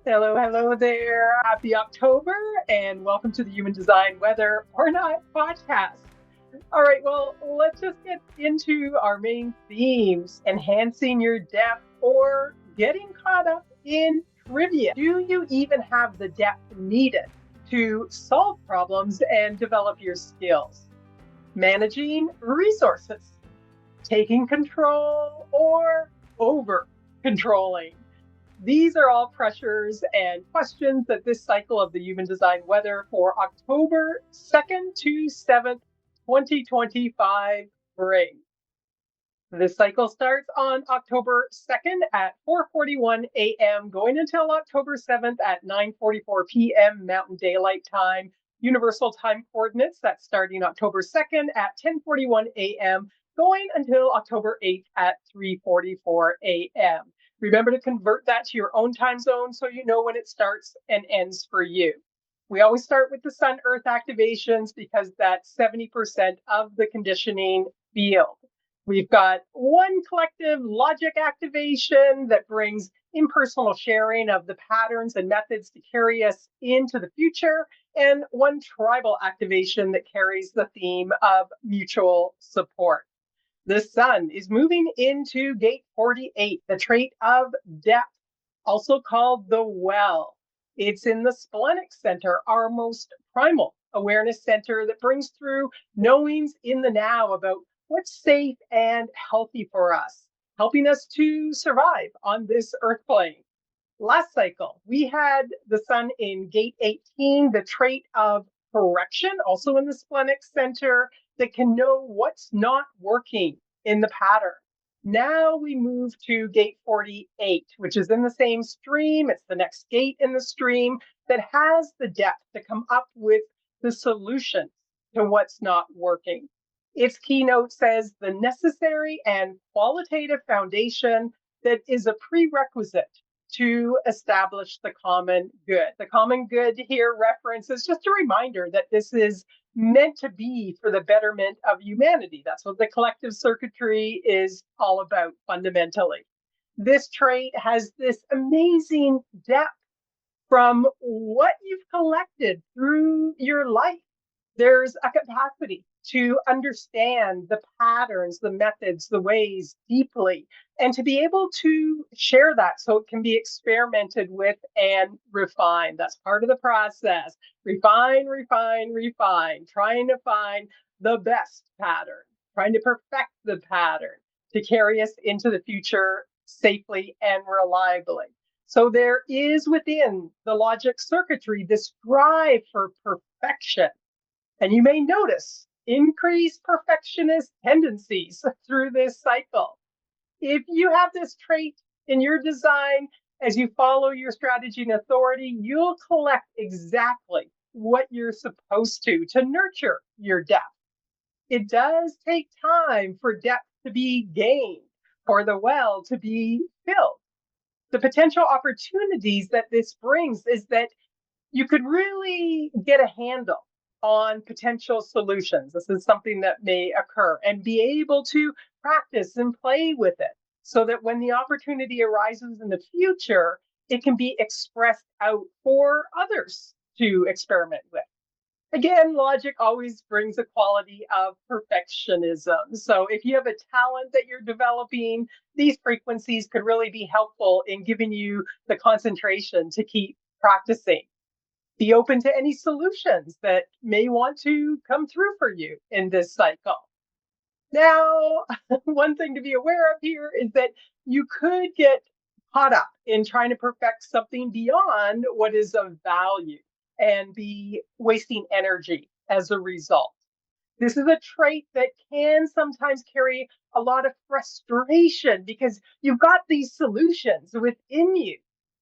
Hello, hello there. Happy October and welcome to the Human Design Weather or Not podcast. All right, well, let's just get into our main themes: enhancing your depth or getting caught up in trivia. Do you even have the depth needed to solve problems and develop your skills? Managing resources, taking control, or over controlling? These are all pressures and questions that this cycle of the Human Design Weather for October 2nd to 7th, 2025 brings. This cycle starts on October 2nd at 4:41 a.m., going until October 7th at 9:44 p.m. Mountain Daylight Time. Universal Time Coordinates, that's starting October 2nd at 10:41 a.m., going until October 8th at 3:44 a.m. Remember to convert that to your own time zone so you know when it starts and ends for you. We always start with the Sun Earth activations because that's 70% of the conditioning field. We've got one collective logic activation that brings impersonal sharing of the patterns and methods to carry us into the future, and one tribal activation that carries the theme of mutual support. The sun is moving into gate 48, the trait of depth, also called the well. It's in the splenic center, our most primal awareness center that brings through knowings in the now about what's safe and healthy for us, helping us to survive on this earth plane. Last cycle, we had the sun in gate 18, the trait of correction, also in the splenic center, that can know what's not working in the pattern. Now we move to gate 48, which is in the same stream. It's the next gate in the stream that has the depth to come up with the solutions to what's not working. Its keynote says the necessary and qualitative foundation that is a prerequisite to establish the common good. The common good here references just a reminder that this is meant to be for the betterment of humanity. That's what the collective circuitry is all about fundamentally. This trait has this amazing depth from what you've collected through your life. There's a capacity to understand the patterns, the methods, the ways deeply, and to be able to share that so it can be experimented with and refined. That's part of the process. Refine, refine, refine, trying to find the best pattern, trying to perfect the pattern to carry us into the future safely and reliably. So there is within the logic circuitry this drive for perfection. And you may notice increased perfectionist tendencies through this cycle. If you have this trait in your design, as you follow your strategy and authority, you'll collect exactly what you're supposed to nurture your depth. It does take time for depth to be gained, for the well to be filled. The potential opportunities that this brings is that you could really get a handle on potential solutions. This is something that may occur and be able to practice and play with it so that when the opportunity arises in the future, it can be expressed out for others to experiment with. Again, logic always brings a quality of perfectionism. So if you have a talent that you're developing, these frequencies could really be helpful in giving you the concentration to keep practicing. Be open to any solutions that may want to come through for you in this cycle. Now, one thing to be aware of here is that you could get caught up in trying to perfect something beyond what is of value and be wasting energy as a result. This is a trait that can sometimes carry a lot of frustration because you've got these solutions within you,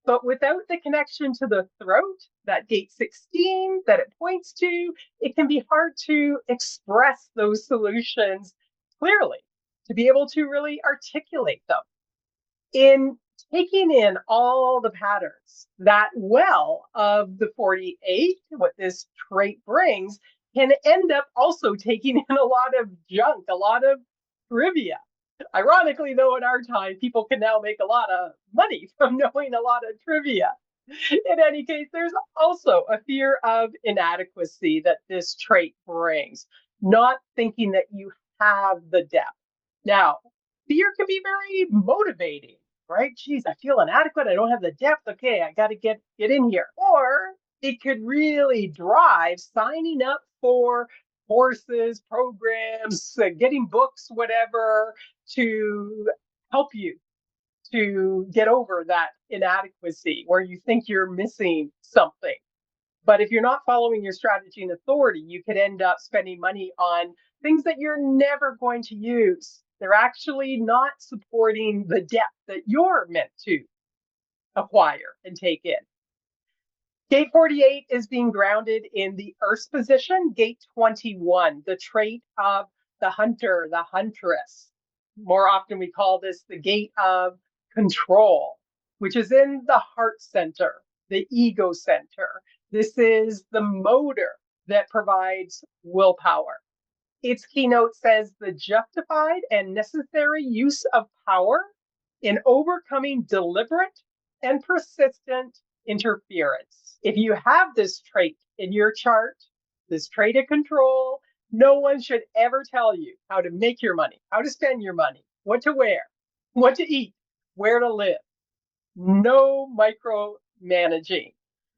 but without the connection to the throat, that gate 16 that it points to, it can be hard to express those solutions clearly, to be able to really articulate them. In taking in all the patterns, that well of the 48, what this trait brings, can end up also taking in a lot of junk, a lot of trivia. Ironically, though, in our time, people can now make a lot of money from knowing a lot of trivia. In any case, there's also a fear of inadequacy that this trait brings, not thinking that you have the depth. Now, fear can be very motivating, right? Geez, I feel inadequate. I don't have the depth. Okay, I got to get in here. Or it could really drive signing up for courses, programs, getting books, whatever, to help you to get over that inadequacy where you think you're missing something. But if you're not following your strategy and authority, you could end up spending money on things that you're never going to use. They're actually not supporting the depth that you're meant to acquire and take in. Gate 48 is being grounded in the Earth's position. Gate 21, the trait of the hunter, the huntress. More often we call this the gate of control, which is in the heart center, the ego center. This is the motor that provides willpower. Its keynote says the justified and necessary use of power in overcoming deliberate and persistent interference. If you have this trait in your chart, this trait of control, no one should ever tell you how to make your money, how to spend your money, what to wear, what to eat, where to live. No micromanaging.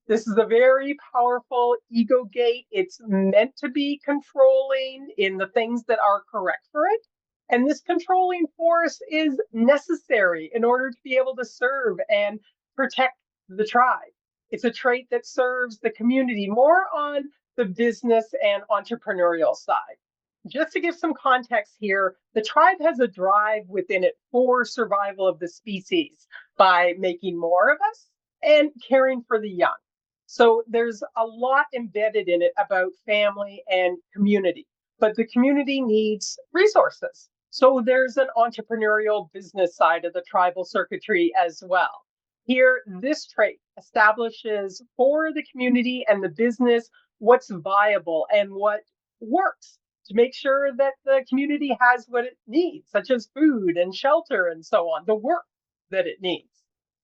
This is a very powerful ego gate. It's meant to be controlling in the things that are correct for it. And this controlling force is necessary in order to be able to serve and protect the tribe. It's a trait that serves the community more on the business and entrepreneurial side. Just to give some context here, the tribe has a drive within it for survival of the species by making more of us and caring for the young. So there's a lot embedded in it about family and community, but the community needs resources. So there's an entrepreneurial business side of the tribal circuitry as well. Here, this trait establishes for the community and the business what's viable and what works to make sure that the community has what it needs, such as food and shelter and so on, the work that it needs.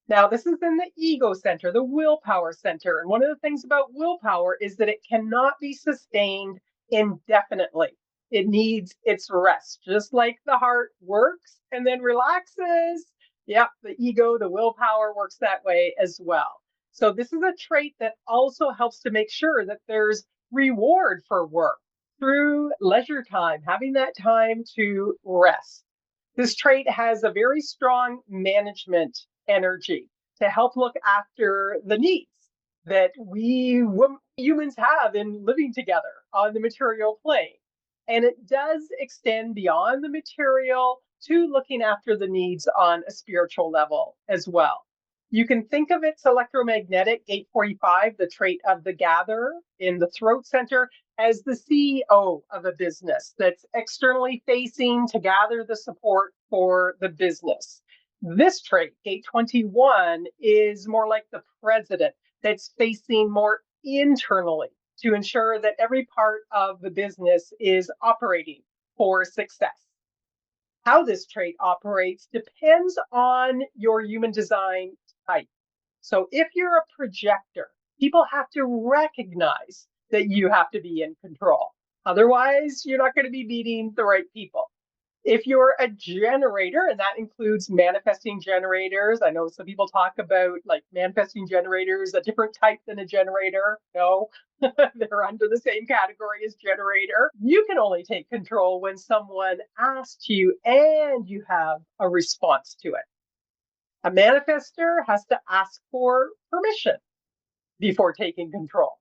Now, this is in the ego center, the willpower center. And one of the things about willpower is that it cannot be sustained indefinitely. It needs its rest, just like the heart works and then relaxes. Yep, the ego, the willpower works that way as well. So this is a trait that also helps to make sure that there's reward for work through leisure time, having that time to rest. This trait has a very strong management energy to help look after the needs that we humans have in living together on the material plane. And it does extend beyond the material to looking after the needs on a spiritual level as well. You can think of its electromagnetic gate 45, the trait of the gatherer in the throat center, as the CEO of a business that's externally facing to gather the support for the business. This trait, gate 21, is more like the president that's facing more internally to ensure that every part of the business is operating for success. How this trait operates depends on your human design type. So if you're a projector, people have to recognize that you have to be in control. Otherwise, you're not going to be meeting the right people. If you're a generator, and that includes manifesting generators, I know some people talk about like manifesting generators, a different type than a generator. No, they're under the same category as generator. You can only take control when someone asks you and you have a response to it. A manifester has to ask for permission before taking control.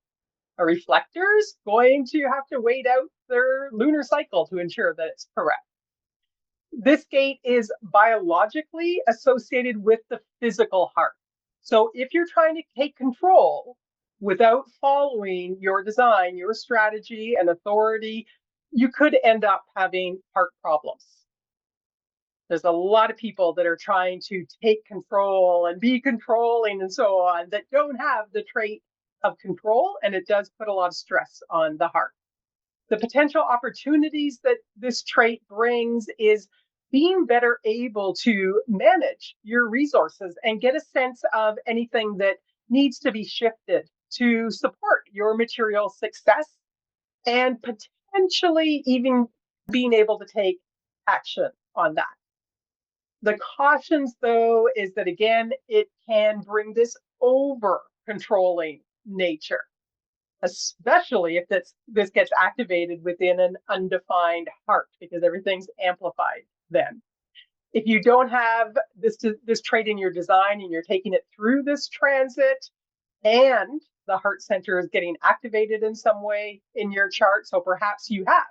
A reflector is going to have to wait out their lunar cycle to ensure that it's correct. This gate is biologically associated with the physical heart. So if you're trying to take control without following your design, your strategy and authority, you could end up having heart problems. There's a lot of people that are trying to take control and be controlling and so on that don't have the trait of control, and it does put a lot of stress on the heart. The potential opportunities that this trait brings is being better able to manage your resources and get a sense of anything that needs to be shifted to support your material success and potentially even being able to take action on that. The cautions, though, is that again, it can bring this over controlling nature, especially if this gets activated within an undefined heart, because everything's amplified then. If you don't have this trait in your design and you're taking it through this transit, and the heart center is getting activated in some way in your chart, so perhaps you have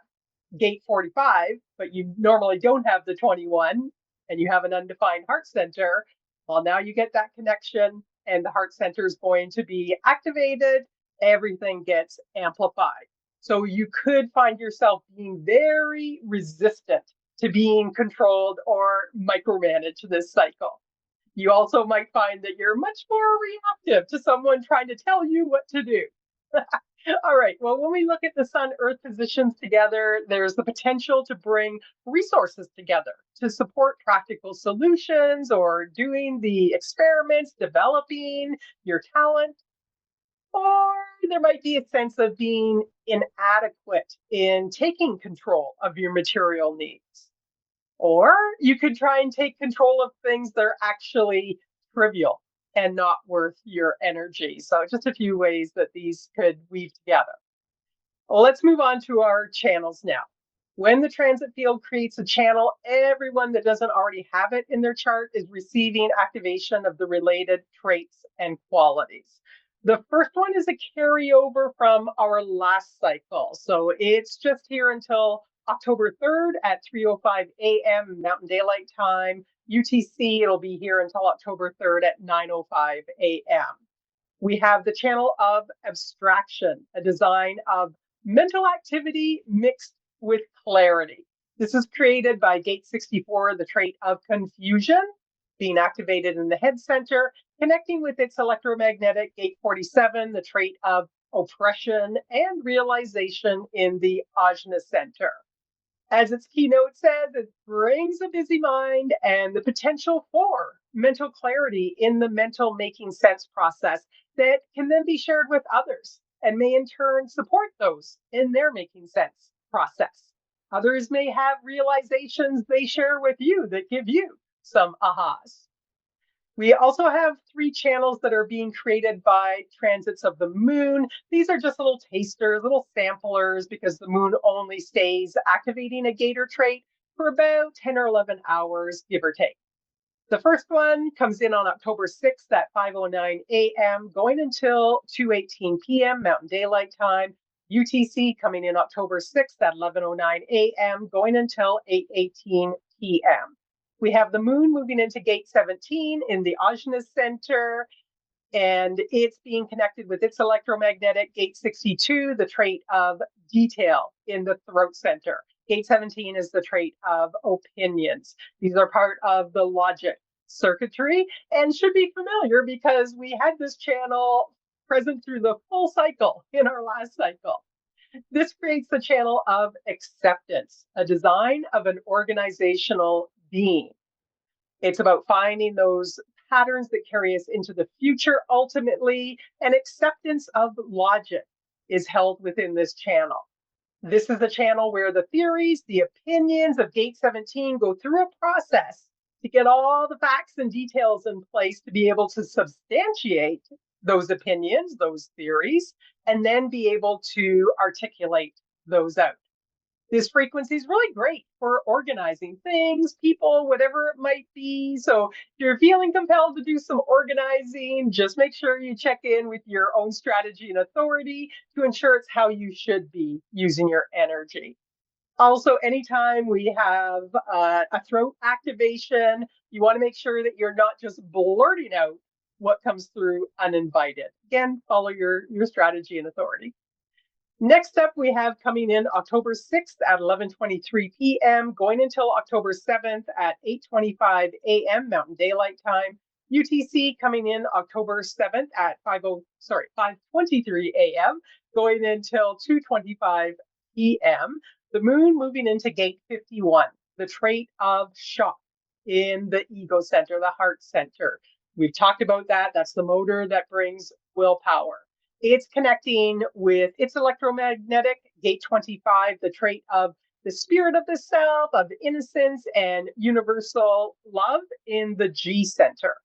gate 45, but you normally don't have the 21, and you have an undefined heart center, well, now you get that connection, and the heart center is going to be activated. Everything gets amplified. So you could find yourself being very resistant to being controlled or micromanaged this cycle. You also might find that you're much more reactive to someone trying to tell you what to do. All right, well, when we look at the Sun-Earth positions together, there's the potential to bring resources together to support practical solutions or doing the experiments, developing your talent. Or there might be a sense of being inadequate in taking control of your material needs. Or you could try and take control of things that are actually trivial and not worth your energy. So just a few ways that these could weave together. Well, let's move on to our channels now. When the transit field creates a channel, everyone that doesn't already have it in their chart is receiving activation of the related traits and qualities. The first one is a carryover from our last cycle. So it's just here until October 3rd at 3:05 a.m. Mountain Daylight Time. UTC, it'll be here until October 3rd at 9:05 a.m. We have the channel of abstraction, a design of mental activity mixed with clarity. This is created by gate 64, the trait of confusion, being activated in the head center, connecting with its electromagnetic gate 47, the trait of oppression and realization in the ajna center. As its keynote said, it brings a busy mind and the potential for mental clarity in the mental making sense process that can then be shared with others and may in turn support those in their making sense process. Others may have realizations they share with you that give you some ahas. We also have 3 channels that are being created by transits of the moon. These are just little tasters, little samplers, because the moon only stays activating a gator trait for about 10 or 11 hours, give or take. The first one comes in on October 6th at 5:09 a.m., going until 2:18 p.m. Mountain Daylight Time. UTC coming in October 6th at 11:09 a.m., going until 8:18 p.m. We have the moon moving into gate 17 in the ajna center, and it's being connected with its electromagnetic gate 62, the trait of detail in the throat center. Gate 17 is the trait of opinions. These are part of the logic circuitry and should be familiar because we had this channel present through the full cycle in our last cycle. This creates the channel of acceptance, a design of an organizational being. It's about finding those patterns that carry us into the future ultimately, and acceptance of logic is held within this channel. This is the channel where the theories, the opinions of Gate 17 go through a process to get all the facts and details in place to be able to substantiate those opinions, those theories, and then be able to articulate those out. This frequency is really great for organizing things, people, whatever it might be. So if you're feeling compelled to do some organizing, just make sure you check in with your own strategy and authority to ensure it's how you should be using your energy. Also, anytime we have a throat activation, you want to make sure that you're not just blurting out what comes through uninvited. Again, follow your strategy and authority. Next up, we have coming in October 6th at 11:23 p.m., going until October 7th at 8:25 a.m. Mountain Daylight Time. UTC coming in October 7th at 5:23 a.m., going until 2:25 p.m. The moon moving into gate 51, the trait of shock in the ego center, the heart center. We've talked about that. That's the motor that brings willpower. It's connecting with its electromagnetic, gate 25, the trait of the spirit of the self, of innocence, and universal love in the G center.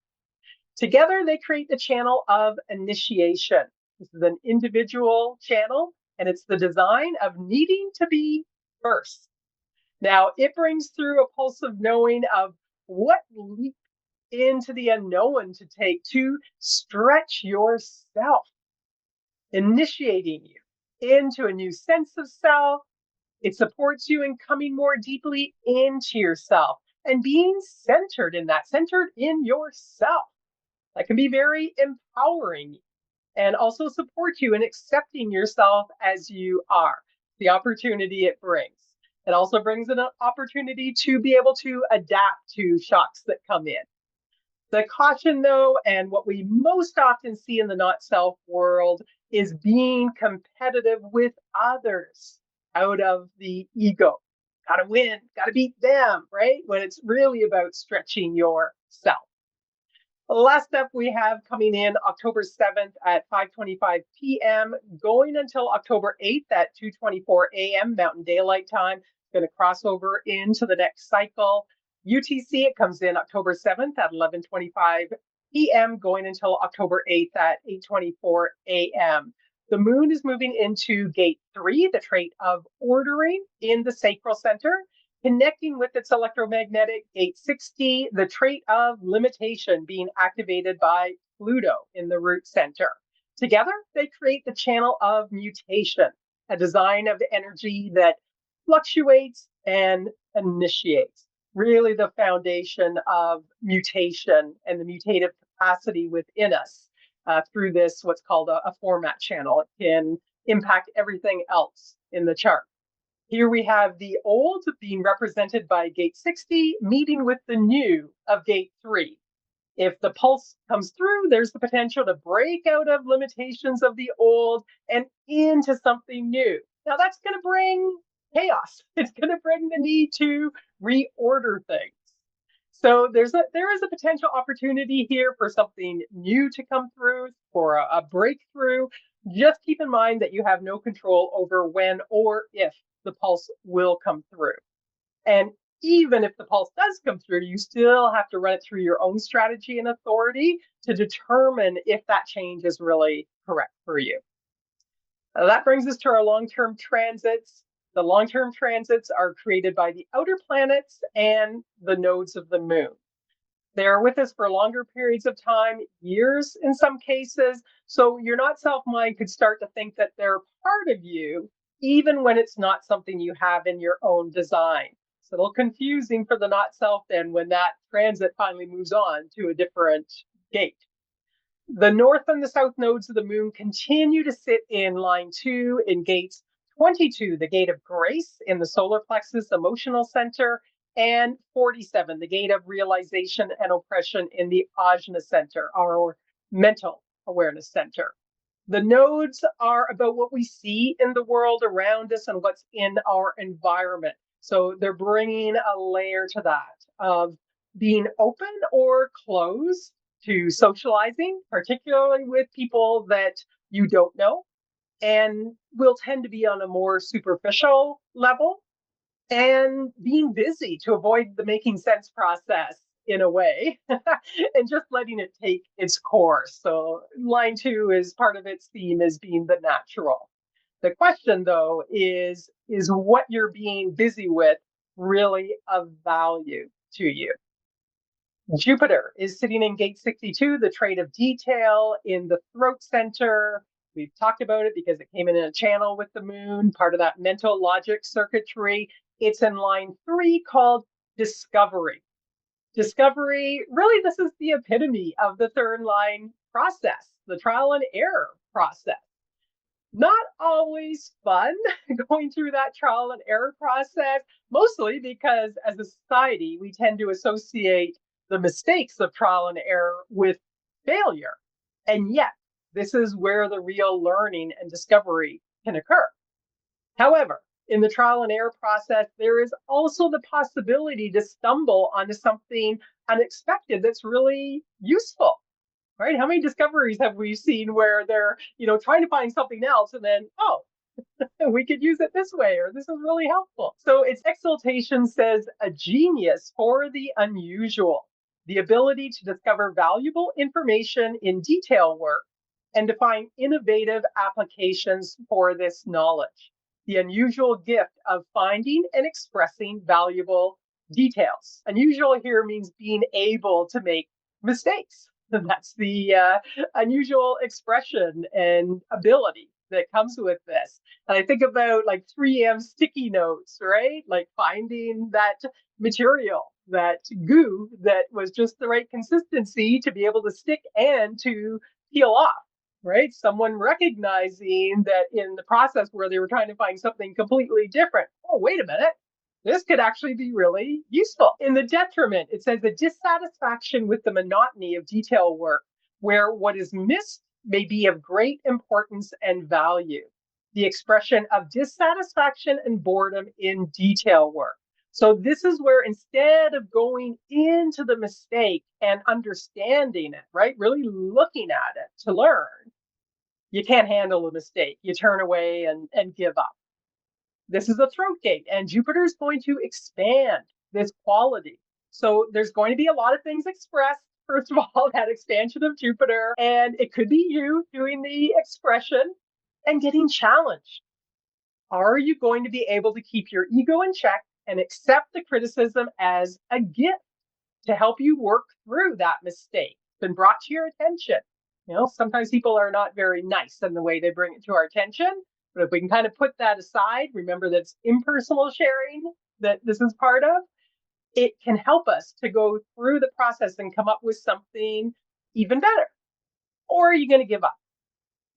Together, they create the channel of initiation. This is an individual channel, and it's the design of needing to be first. Now, it brings through a pulse of knowing of what leap into the unknown to take to stretch yourself, initiating you into a new sense of self. It supports you in coming more deeply into yourself and being centered in that, centered in yourself. That can be very empowering and also support you in accepting yourself as you are, the opportunity it brings. It also brings an opportunity to be able to adapt to shocks that come in. The caution, though, and what we most often see in the not self world is being competitive with others out of the ego. Gotta win, gotta beat them, right? When it's really about stretching yourself. The last up we have coming in October 7th at 5:25 p.m., going until October 8th at 2:24 a.m. Mountain Daylight Time. Going to cross over into the next cycle. UTC, it comes in October 7th at 11:25 p.m., going until October 8th at 8:24 a.m. The moon is moving into gate 3, the trait of ordering in the sacral center, connecting with its electromagnetic gate 60, the trait of limitation being activated by Pluto in the root center. Together, they create the channel of mutation, a design of energy that fluctuates and initiates. Really the foundation of mutation and the mutative capacity within us through this, what's called a format channel. It can impact everything else in the chart. Here we have the old being represented by gate 60, meeting with the new of gate 3. If the pulse comes through, there's the potential to break out of limitations of the old and into something new. Now that's going to bring chaos. It's going to bring the need to reorder things. So there is a potential opportunity here for something new to come through, for a breakthrough. Just keep in mind that you have no control over when or if the pulse will come through. And even if the pulse does come through, you still have to run it through your own strategy and authority to determine if that change is really correct for you. That brings us to our long-term transits. The long-term transits are created by the outer planets and the nodes of the moon. They're with us for longer periods of time, years in some cases. So your not self mind could start to think that they're part of you, even when it's not something you have in your own design. It's a little confusing for the not self then when that transit finally moves on to a different gate. The north and the south nodes of the moon continue to sit in line 2 in gates 22, the gate of grace in the solar plexus emotional center, and 47, the gate of realization and oppression in the ajna center, our mental awareness center. The nodes are about what we see in the world around us and what's in our environment. So they're bringing a layer to that of being open or closed to socializing, particularly with people that you don't know, and will tend to be on a more superficial level, and being busy to avoid the making sense process in a way, and just letting it take its course. So line 2 is part of its theme as being the natural. The question, though, is what you're being busy with really of value to you? Jupiter is sitting in gate 62, the trait of detail in the throat center. We've talked about it because it came in a channel with the moon, part of that mental logic circuitry. It's in line 3 called discovery. Discovery, really, this is the epitome of the third line process, the trial and error process. Not always fun going through that trial and error process, mostly because as a society, we tend to associate the mistakes of trial and error with failure. And yet, this is where the real learning and discovery can occur. However, in the trial and error process, there is also the possibility to stumble onto something unexpected that's really useful right? How many discoveries have we seen where they're, trying to find something else and then, oh, we could use it this way, or this is really helpful. So its exaltation says a genius for the unusual, the ability to discover valuable information in detail work and to find innovative applications for this knowledge. The unusual gift of finding and expressing valuable details. Unusual here means being able to make mistakes. That's the unusual expression and ability that comes with this. And I think about like 3M sticky notes, right? Like finding that material, that goo that was just the right consistency to be able to stick and to peel off, right? Someone recognizing that in the process where they were trying to find something completely different. Oh, wait a minute. This could actually be really useful. In the detriment, it says the dissatisfaction with the monotony of detail work, where what is missed may be of great importance and value. The expression of dissatisfaction and boredom in detail work. So this is where instead of going into the mistake and understanding it, right, really looking at it to learn, you can't handle a mistake. You turn away and give up. This is a throat gate, and Jupiter is going to expand this quality. So there's going to be a lot of things expressed. First of all, that expansion of Jupiter, and it could be you doing the expression and getting challenged. Are you going to be able to keep your ego in check and accept the criticism as a gift to help you work through that mistake? It's been brought to your attention. Sometimes people are not very nice in the way they bring it to our attention. But if we can kind of put that aside, remember that it's impersonal sharing that this is part of, it can help us to go through the process and come up with something even better. Or are you going to give up?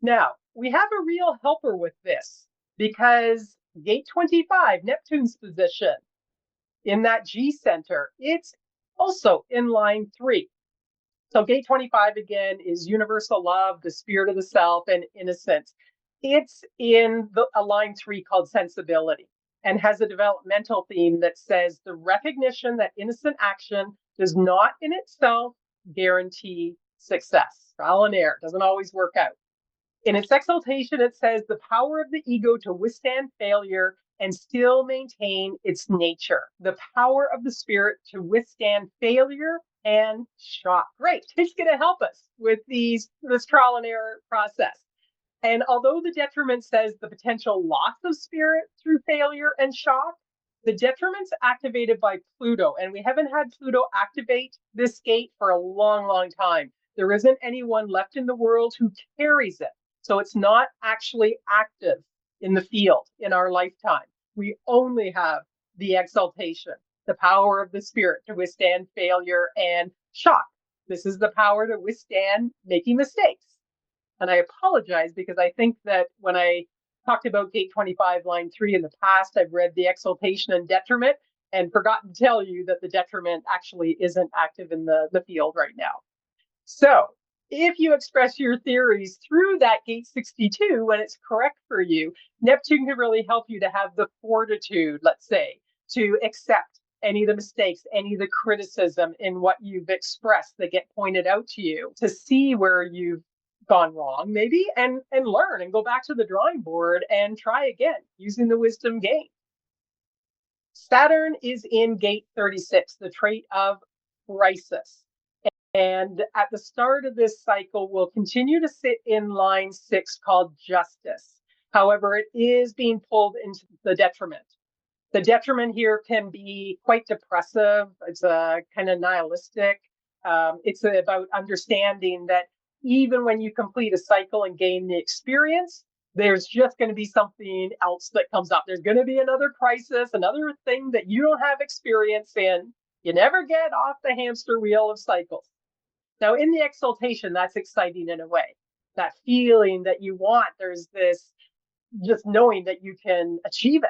Now, we have a real helper with this because gate 25, Neptune's position in that G center, it's also in line 3. So gate 25 again is universal love, the spirit of the self, and innocence. It's in a line 3 called sensibility and has a developmental theme that says the recognition that innocent action does not in itself guarantee success. Trial and error doesn't always work out. In its exaltation, it says the power of the ego to withstand failure and still maintain its nature. The power of the spirit to withstand failure and shock. Great. It's going to help us with this trial and error process. And although the detriment says the potential loss of spirit through failure and shock, the detriment's activated by Pluto. And we haven't had Pluto activate this gate for a long, long time. There isn't anyone left in the world who carries it. So it's not actually active in the field in our lifetime. We only have the exaltation, the power of the spirit to withstand failure and shock. This is the power to withstand making mistakes. And I apologize because I think that when I talked about gate 25, line 3 in the past, I've read the exaltation and detriment and forgotten to tell you that the detriment actually isn't active in the field right now. So if you express your theories through that gate 62 when it's correct for you, Neptune can really help you to have the fortitude, let's say, to accept any of the mistakes, any of the criticism in what you've expressed that get pointed out to you, to see where you've gone wrong maybe and learn and go back to the drawing board and try again using the wisdom gained. Saturn is in gate 36, the trait of crisis. And at the start of this cycle, will continue to sit in line 6 called justice. However, it is being pulled into the detriment. The detriment here can be quite depressive. It's a kind of nihilistic. It's about understanding that even when you complete a cycle and gain the experience, there's just going to be something else that comes up. There's going to be another crisis, another thing that you don't have experience in. You never get off the hamster wheel of cycles. Now, in the exaltation, that's exciting in a way. That feeling that you want, there's this just knowing that you can achieve it.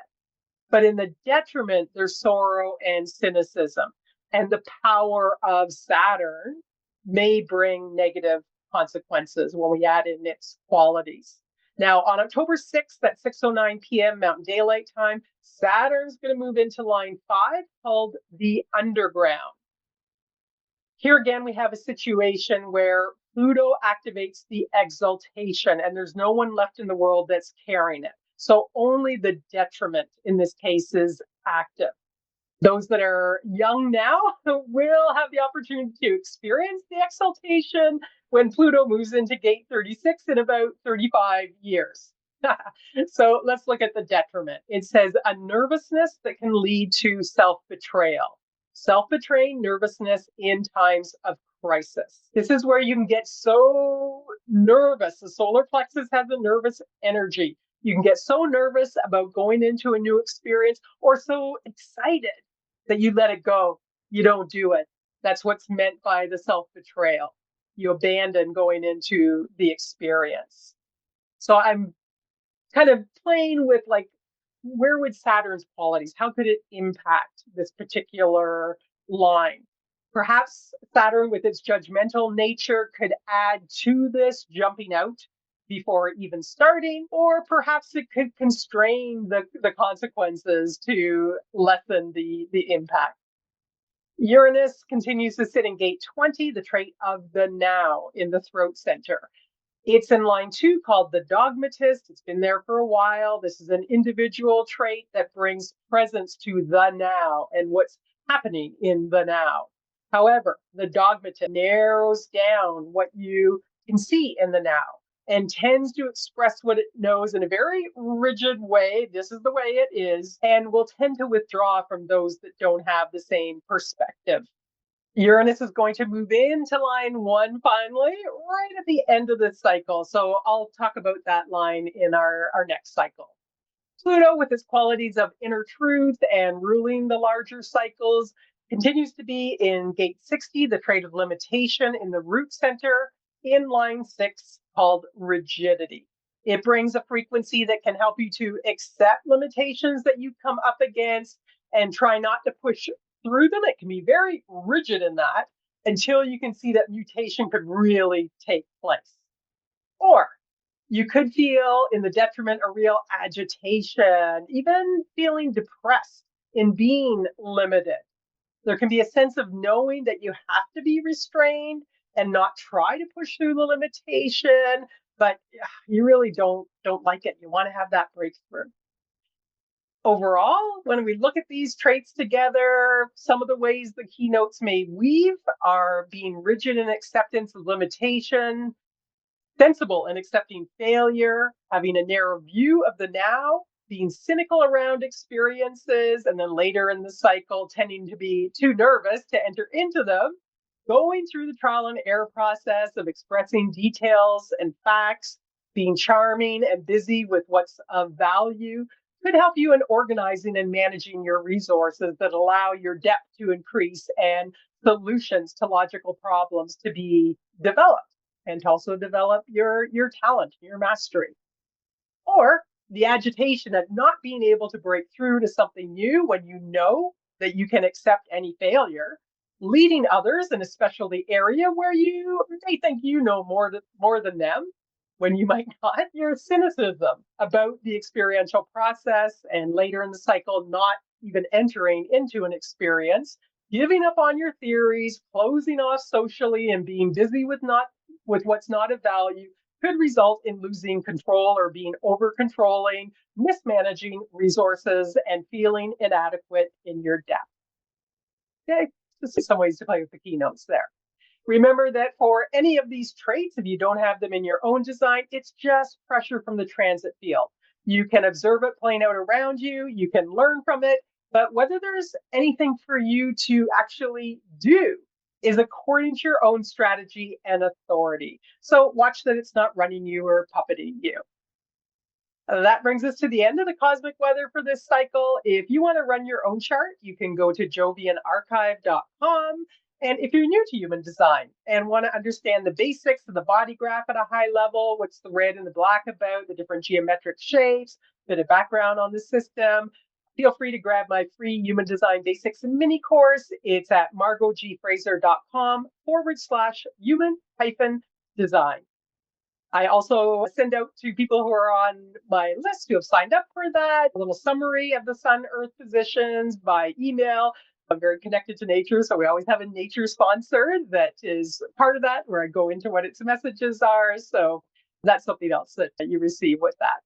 But in the detriment, there's sorrow and cynicism. And the power of Saturn may bring negative consequences when we add in its qualities. Now, on October 6th at 6:09 p.m. Mountain Daylight Time, Saturn's going to move into line 5 called the underground. Here again, we have a situation where Pluto activates the exaltation, and there's no one left in the world that's carrying it. So only the detriment in this case is active. Those that are young now will have the opportunity to experience the exaltation when Pluto moves into gate 36 in about 35 years. So let's look at the detriment. It says a nervousness that can lead to self-betrayal. Self-betraying nervousness in times of crisis. This is where you can get so nervous. The solar plexus has a nervous energy. You can get so nervous about going into a new experience or so excited that you let it go. You don't do it. That's what's meant by the self-betrayal. You abandon going into the experience. So I'm kind of playing with like, where would Saturn's qualities, how could it impact this particular line? Perhaps Saturn, with its judgmental nature, could add to this, jumping out before even starting, or perhaps it could constrain the consequences to lessen the impact. Uranus continues to sit in gate 20, the trait of the now in the throat center. It's in line 2 called the dogmatist. It's been there for a while. This is an individual trait that brings presence to the now and what's happening in the now. However, the dogmatist narrows down what you can see in the now and tends to express what it knows in a very rigid way. This is the way it is, and will tend to withdraw from those that don't have the same perspective. Uranus is going to move into line 1 finally, right at the end of the cycle. So I'll talk about that line in our next cycle. Pluto, with its qualities of inner truth and ruling the larger cycles, continues to be in gate 60, the trait of limitation in the root center, in line 6 called rigidity. It brings a frequency that can help you to accept limitations that you come up against and try not to push through them. It can be very rigid in that until you can see that mutation could really take place. Or you could feel in the detriment a real agitation, even feeling depressed in being limited. There can be a sense of knowing that you have to be restrained and not try to push through the limitation, but you really don't like it. You want to have that breakthrough. Overall, when we look at these traits together, some of the ways the keynotes may weave are being rigid in acceptance of limitation, sensible in accepting failure, having a narrow view of the now, being cynical around experiences, and then later in the cycle, tending to be too nervous to enter into them, going through the trial and error process of expressing details and facts, being charming and busy with what's of value, could help you in organizing and managing your resources that allow your depth to increase and solutions to logical problems to be developed, and to also develop your talent, your mastery. Or the agitation of not being able to break through to something new when you know that you can accept any failure, leading others in a specialty area where you may think you know more than them, when you might not. Your cynicism about the experiential process, and later in the cycle, not even entering into an experience, giving up on your theories, closing off socially, and being busy with what's not of value, could result in losing control or being over-controlling, mismanaging resources, and feeling inadequate in your depth. Okay, just some ways to play with the keynotes there. Remember that for any of these traits, if you don't have them in your own design, it's just pressure from the transit field. You can observe it playing out around you, you can learn from it, but whether there's anything for you to actually do is according to your own strategy and authority. So watch that it's not running you or puppeting you. That brings us to the end of the cosmic weather for this cycle. If you want to run your own chart, you can go to jovianarchive.com. And if you're new to human design and want to understand the basics of the body graph at a high level, what's the red and the black about, the different geometric shapes, bit of background on the system, feel free to grab my free Human Design Basics mini course. It's at margotgfraser.com/human-design. I also send out to people who are on my list who have signed up for that a little summary of the Sun Earth positions by email. I'm very connected to nature, so we always have a nature sponsor that is part of that, where I go into what its messages are. So that's something else that you receive with that.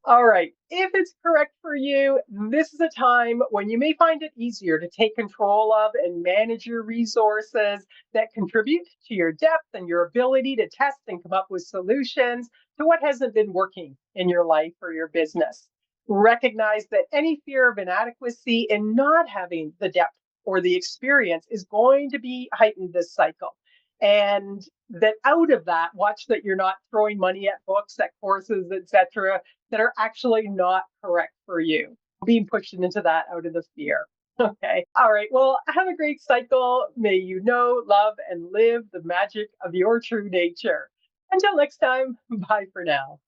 All right. If it's correct for you, this is a time when you may find it easier to take control of and manage your resources that contribute to your depth and your ability to test and come up with solutions to what hasn't been working in your life or your business. Recognize that any fear of inadequacy and not having the depth or the experience is going to be heightened this cycle. And that out of that, watch that you're not throwing money at books, at courses, etc., that are actually not correct for you, being pushed into that out of the fear. Okay. All right. Well, have a great cycle. May you know, love, and live the magic of your true nature. Until next time, bye for now.